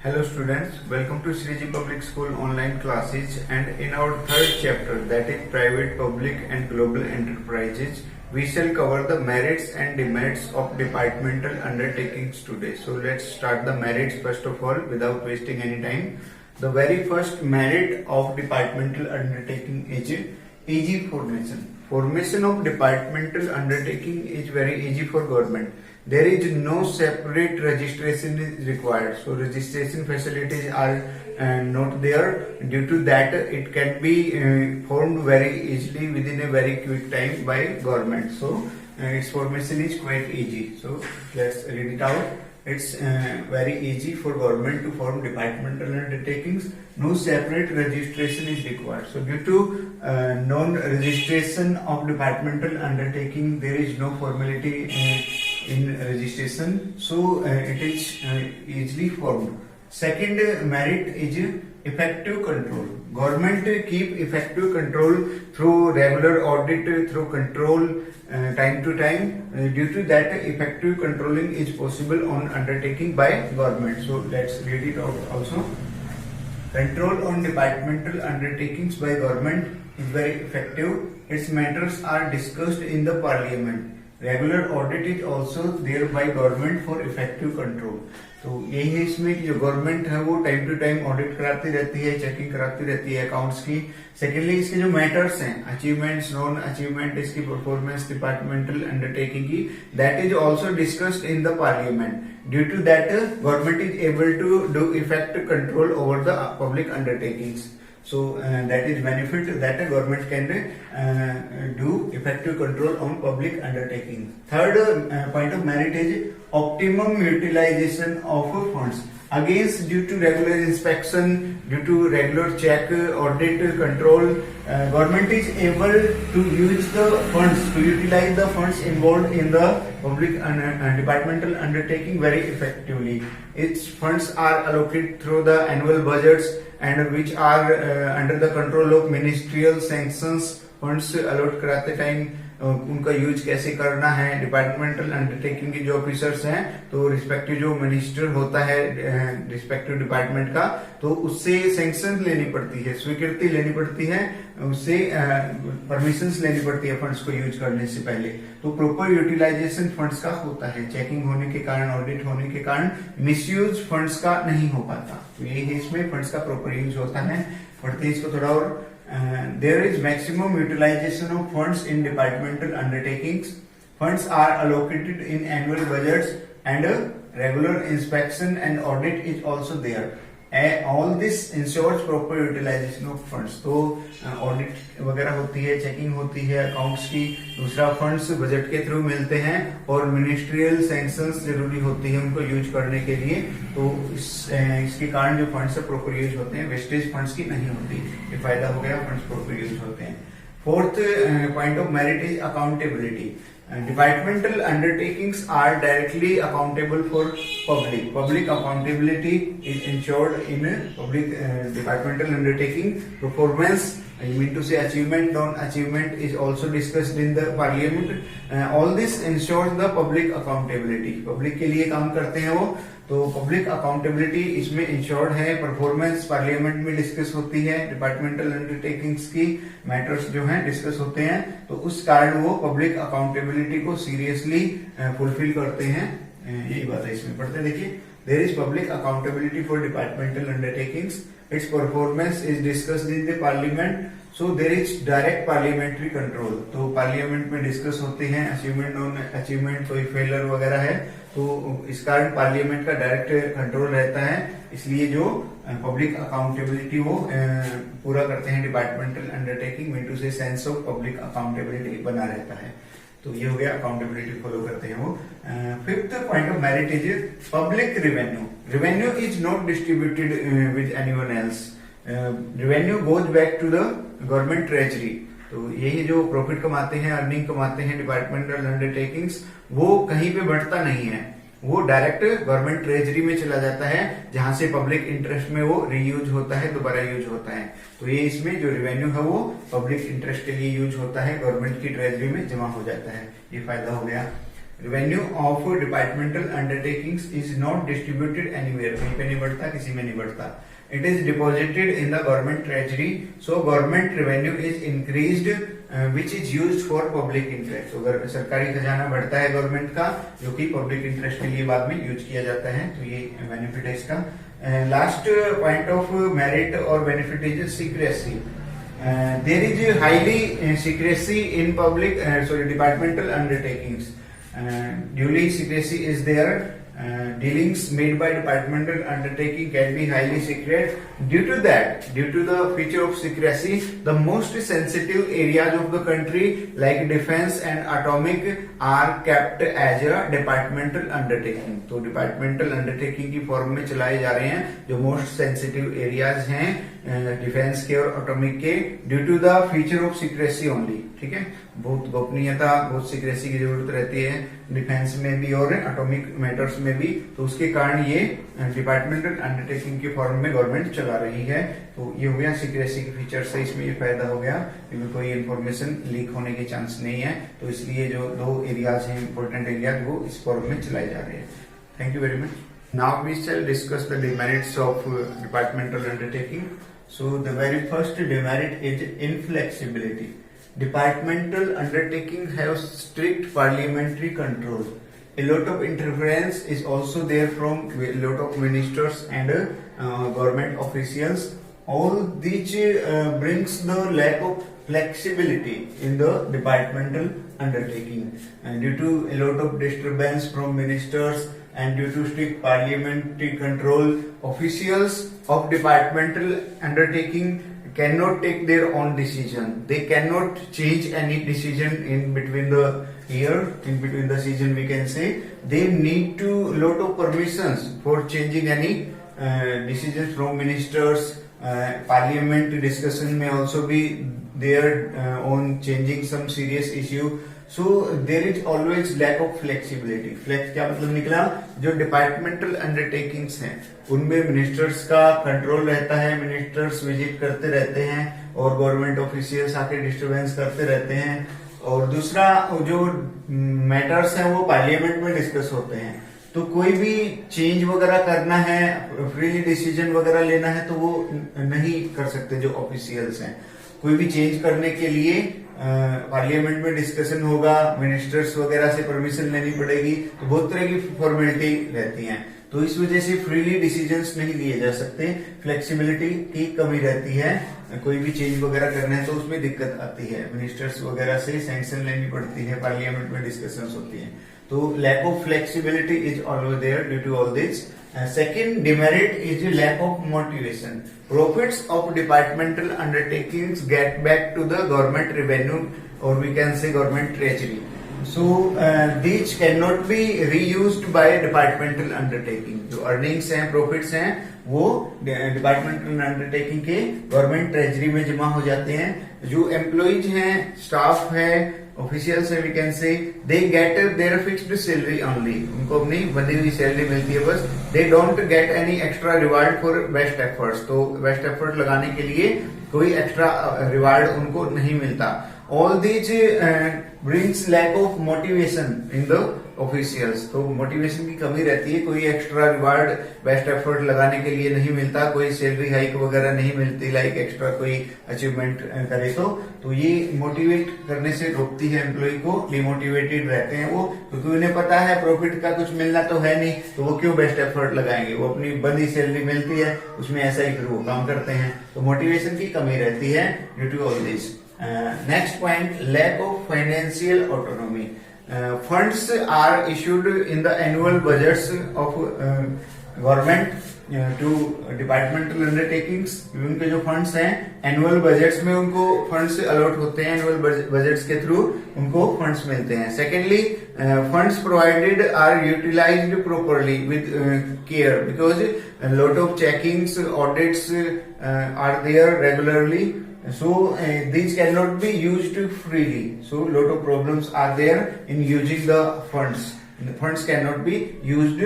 Hello students, welcome to Sriji Public School online classes, and in our third chapter, that is private, public and global enterprises, we shall cover the merits and demerits of departmental undertakings today. So let's start the merits first of all without wasting any time. The very first merit of departmental undertaking is easy formation. Formation of departmental undertaking is very easy for government. There is no separate registration is required. So registration facilities are not there. Due to that, it can be formed very easily within a very quick time by government. So its formation is quite easy. So let's read it out. It's very easy for government to form departmental undertakings. No separate registration is required. So due to non-registration of departmental undertaking, there is no formality in registration. So it is easily formed. Second merit is effective control. Government keep effective control through regular audit, through control time to time. Due to that, effective controlling is possible on undertaking by government. So let's read it out also. Control on departmental undertakings by government is very effective. Its matters are discussed in the parliament. Regular audit is also there by government for effective control. तो यही है इसमें कि जो government है वो time to time audit कराती रहती है, चेकिंग कराती रहती है अकाउंट्स की. सेकेंडली इसके जो मैटर्स हैं, अचीवमेंट्स, नॉन अचीवमेंट, इसकी परफॉर्मेंस डिपार्टमेंटल अंडरटेकिंग की, that is also discussed in the parliament. Due to that government is able to do effective control over the public undertakings. So that is benefit that a government can do effective control on public undertaking. Third point of merit is optimum utilization of funds. Against, due to regular inspection, due to regular check, audit, control, government is able to use the funds, to utilize the funds involved in the public departmental undertaking very effectively. Its funds are allocated through the annual budgets and which are under the control of ministerial sanctions. Funds allot कराते time उनका use कैसे करना है, departmental undertaking के जो officers हैं, तो respective जो मिनिस्टर होता है रिस्पेक्टिव डिपार्टमेंट का, तो उससे सैंक्शन लेनी पड़ती है, स्वीकृति लेनी पड़ती है, उससे परमिशंस लेनी पड़ती है फंड्स को यूज करने से पहले. तो प्रॉपर यूटिलाइजेशन फंड्स का होता है. चेकिंग होने के कारण, ऑडिट होने के कारण मिसयूज फंड्स का नहीं हो पाता. तो यही है इसमें फंड्स का प्रॉपर यूज होता है. पढ़ते इसको थोड़ा और. There is maximum utilization of funds in departmental undertakings. Funds are allocated in annual budgets and regular inspection and audit is also there. All this ensures proper utilization of funds. तो audit वगैरह होती है, checking होती है accounts की, दूसरा funds budget के through मिलते हैं और मिनिस्ट्रियल सैंक्शंस जरूरी होती है उनको यूज करने के लिए. तो इसके कारण जो फंड्स प्रॉपर यूज होते हैं, वेस्टेज फंड्स की नहीं होती. ये फायदा हो गया, फंड्स प्रॉपर यूज होते हैं. Fourth point of merit is accountability. Departmental undertakings are directly accountable for public. Public accountability is ensured in public departmental undertaking. Performance, I mean to say achievement, non-achievement is also discussed in the parliament. All this ensures the public accountability. Public के लिए काम करते हैं वो, तो public accountability इसमें insured है. Performance parliament में डिस्कस होती है, डिपार्टमेंटल अंडरटेकिंग्स की मैटर्स जो हैं डिस्कस होते हैं, तो उस कारण वो पब्लिक अकाउंटेबिलिटी को सीरियसली फुलफिल करते हैं. यही बात है इसमें. पढ़ते देखिए. There is public accountability for departmental undertakings. Its performance is discussed in the parliament. So there is direct parliamentary control. तो पार्लियामेंट में डिस्कस होते हैं अचीवमेंट, नॉन अचीवमेंट, कोई फेलर वगैरह है, तो इस कारण पार्लियामेंट का डायरेक्ट कंट्रोल रहता है. इसलिए जो पब्लिक अकाउंटेबिलिटी वो पूरा करते हैं डिपार्टमेंटल अंडरटेकिंग. मीन टू से सेंस ऑफ पब्लिक अकाउंटेबिलिटी बना रहता है. तो ये हो गया, अकाउंटेबिलिटी फॉलो करते हैं वो. Fifth point of merit is public revenue. Revenue is not distributed with anyone else. Revenue goes back to the government treasury. तो यही जो प्रॉफिट कमाते हैं, अर्निंग कमाते हैं डिपार्टमेंटल अंडरटेकिंग्स, वो कहीं पे बढ़ता नहीं है, वो डायरेक्ट गवर्नमेंट ट्रेजरी में चला जाता है, जहां से पब्लिक इंटरेस्ट में वो रीयूज होता है, दोबारा यूज होता है. तो ये इसमें जो रेवेन्यू है वो पब्लिक इंटरेस्ट के लिए यूज होता है, गवर्नमेंट की ट्रेजरी में जमा हो जाता है. ये फायदा हो गया. Revenue of departmental undertakings is not distributed anywhere, कहीं पे नहीं बढ़ता, किसी में नहीं बढ़ता. It is deposited in the government treasury, so government revenue is increased, which is used for public interest. तो अगर सरकारी खजाना बढ़ता है गवर्नमेंट का, जो कि पब्लिक इंटरेस्ट के लिए बाद में यूज किया जाता है, तो ये बेनिफिट है इसका. लास्ट पॉइंट ऑफ मेरिट और benefit is secrecy. There is highly secrecy in public, departmental undertakings. Duly secrecy is there. Dealings made by departmental undertaking can be highly secret. Due to the feature of secrecy, the most sensitive areas of the country like defense and atomic are kept as a departmental undertaking. तो departmental undertaking की form में चलाए जा रहे हैं जो most sensitive areas हैं defence के और एटॉमिक के, due to the feature of secrecy only. ठीक है, बहुत गोपनीयता, बहुत सीक्रेसी की जरूरत रहती है डिफेंस में भी और एटॉमिक मैटर्स में भी, तो उसके कारण ये डिपार्टमेंटल अंडरटेकिंग के फॉर्म में गवर्नमेंट चला रही है. तो ये हो गया सीक्रेसी के फीचर से, इसमें ये फायदा हो गया क्योंकि कोई इन्फॉर्मेशन लीक होने के चांस नहीं है. तो इसलिए जो दो एरियाज हैं इंपॉर्टेंट एरियाज, वो इस फॉर्म में चलाए जा रहे हैं. Thank you very much. Now we shall discuss the demerits of departmental undertaking. So the very first demerit is inflexibility. Departmental undertakings have strict parliamentary control. A lot of interference is also there from a lot of ministers and government officials. All this brings the lack of flexibility in the departmental undertaking. And due to a lot of disturbance from ministers and due to strict parliamentary control, officials of departmental undertaking cannot take their own decision. They cannot change any decision in between the year, in between the season we can say. They need to lot of permissions for changing any decisions from ministers. Parliament discussion may also be there on changing some serious issue. So there is always lack of flexibility. Flex क्या मतलब निकला, जो departmental undertakings हैं उनमें ministers का control रहता है, ministers visit करते रहते हैं और गवर्नमेंट ऑफिशियल्स आके डिस्टर्बेंस करते रहते हैं. और दूसरा जो मैटर्स हैं वो पार्लियामेंट में डिस्कस होते हैं, तो कोई भी चेंज वगैरह करना है, फ्रीली डिसीजन वगैरह लेना है, तो वो नहीं कर सकते जो ऑफिशियल्स हैं. कोई भी चेंज करने के लिए पार्लियामेंट में डिस्कशन होगा, मिनिस्टर्स वगैरह से परमिशन लेनी पड़ेगी, तो बहुत तरह की फॉर्मेलिटी रहती हैं. तो इस वजह से फ्रीली डिसीजंस नहीं लिए जा सकते, फ्लेक्सिबिलिटी की कमी रहती है. कोई भी चेंज वगैरह करना है तो उसमें दिक्कत आती है, मिनिस्टर्स वगैरह से सैंक्शन लेनी पड़ती है, पार्लियामेंट में डिस्कशंस होती हैं. तो lack of flexibility is always there due to all this. Second demerit is the lack of motivation. Profits of departmental undertakings get back to the government revenue, or we can say government treasury. So these cannot be reused by departmental undertaking. जो earnings हैं, profits हैं, वो departmental undertaking के government treasury में जमा हो जाते हैं. जो एम्प्लॉइज हैं, स्टाफ है, ऑफिशियल्स है, we can say they get their fixed salary only. उनको अपनी बंधी हुई सैलरी मिलती है बस. They don't get any extra reward for best efforts. तो बेस्ट एफर्ट लगाने के लिए कोई एक्स्ट्रा रिवार्ड उनको नहीं मिलता. All this brings lack of motivation in the officials. तो मोटिवेशन की कमी रहती है, कोई एक्स्ट्रा रिवार्ड बेस्ट एफर्ट लगाने के लिए नहीं मिलता, कोई सैलरी हाइक वगैरह नहीं मिलती, लाइक एक्स्ट्रा कोई अचीवमेंट करे तो ये मोटिवेट करने से रोकती है एम्प्लॉय को. डिमोटिवेटेड रहते हैं वो, क्योंकि उन्हें पता है प्रॉफिट का कुछ मिलना तो है नहीं, तो वो क्यों बेस्ट एफर्ट लगाएंगे. वो अपनी बंदी सैलरी मिलती है, उसमें ऐसा ही फिर वो काम करते हैं. तो मोटिवेशन की कमी रहती है due to all this. Next point, lack of financial autonomy. Funds are issued in the annual budgets of government to departmental undertakings. उनके जो फंड्स हैं एनुअल बजट्स में उनको फंड्स अलॉट होते हैं, एनुअल बजट्स के थ्रू उनको फंड्स मिलते हैं. Secondly, funds provided are utilised properly with care because lot of checkings, audits are there regularly. So these cannot be used freely. So lot of problems are there in using the funds. The funds cannot be used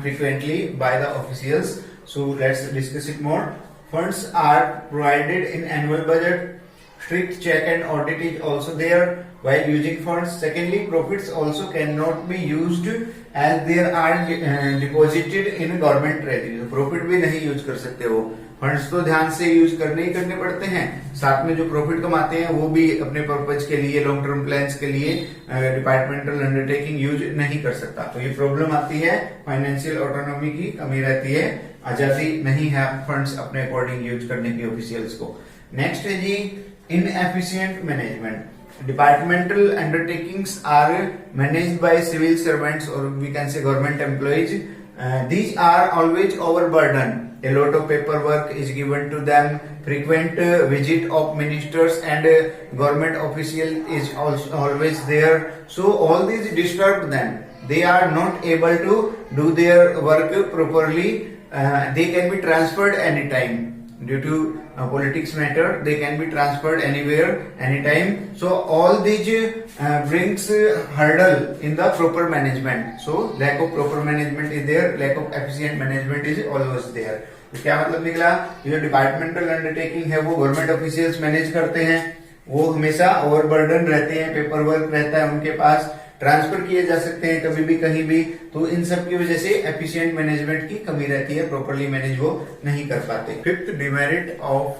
frequently by the officials. So let's discuss it more. Funds are provided in annual budget strict check and audit is also there while using funds. Secondly, profits also cannot be used as they are deposited in government treasury. तो profit भी नहीं use कर सकते हो, funds तो ध्यान से use करने ही करने पड़ते हैं, साथ में जो प्रॉफिट कमाते हैं वो भी अपने पर्पज के लिए, लॉन्ग टर्म प्लान्स के लिए डिपार्टमेंटल अंडरटेकिंग यूज नहीं कर सकता। तो ये प्रॉब्लम आती है, फाइनेंशियल ऑटोनॉमी की कमी रहती है, आजादी नहीं है फंड्स अपने अकॉर्डिंग यूज करने की ऑफिशियल्स को। नेक्स्ट है जी inefficient management. Departmental undertakings are managed by civil servants, or we can say government employees. These are always overburdened. A lot of paperwork is given to them. Frequent visit of ministers and government official is also always there. So all these disturb them. They are not able to do their work properly. They can be transferred anytime. Due to politics matter, they can be transferred anywhere, anytime. So all these brings hurdle in the proper management. So lack of proper management is there, lack of efficient management is always there. तो क्या मतलब निकला, ये जो departmental undertaking है वो government officials manage करते हैं, वो हमेशा ओवरबर्डन रहते हैं, पेपर वर्क रहता है उनके पास, ट्रांसफर किए जा सकते हैं कभी भी कहीं भी, तो इन सब की वजह से एफिशिएंट मैनेजमेंट की कमी रहती है, प्रॉपरली मैनेज वो नहीं कर पाते। Fifth demerit of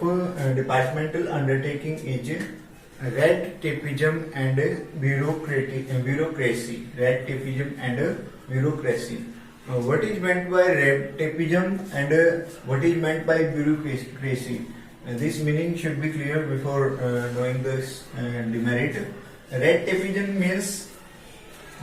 departmental undertaking is red tapism and bureaucracy. Red tapism and bureaucracy. What is meant by red tapeism and what is meant by bureaucracy? This meaning should be clear before knowing this demerit. Red tapeism means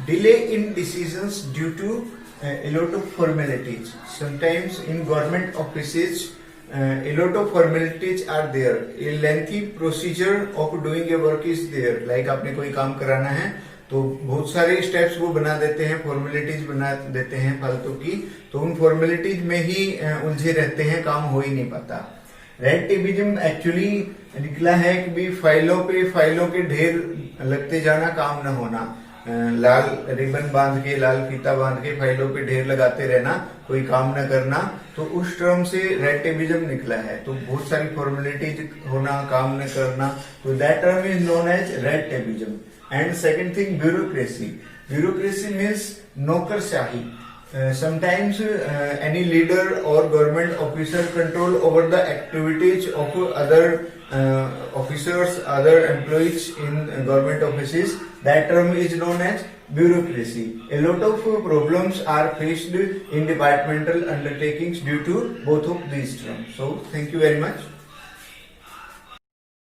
delay in decisions due to a lot of formalities. Sometimes in government offices a lot of formalities are there. A lengthy procedure of doing a work is there. Like आपने कोई काम कराना है तो बहुत सारे steps वो बना देते हैं, फॉर्मेलिटीज बना देते हैं फालतू की, तो उन फॉर्मेलिटीज में ही उलझे रहते हैं, काम हो ही नहीं पाता। रेड टेपिज्म एक्चुअली निकला है कि भी फाइलों पे फाइलों के ढेर लगते जाना, काम न होना, लाल रिबन बांध के, लाल फीता बांध के फाइलों पे ढेर लगाते रहना, कोई काम न करना, तो उस टर्म से रेड टेपिज्म निकला है। तो बहुत सारी फॉर्मेलिटीज होना, काम न करना, तो that term is known as red tapism. And second thing, bureaucracy. Bureaucracy means नौकरशाही. Sometimes any leader or government officer control over the activities of other officers, other employees in government offices. That term is known as bureaucracy. A lot of problems are faced in departmental undertakings due to both of these terms. So, thank you very much.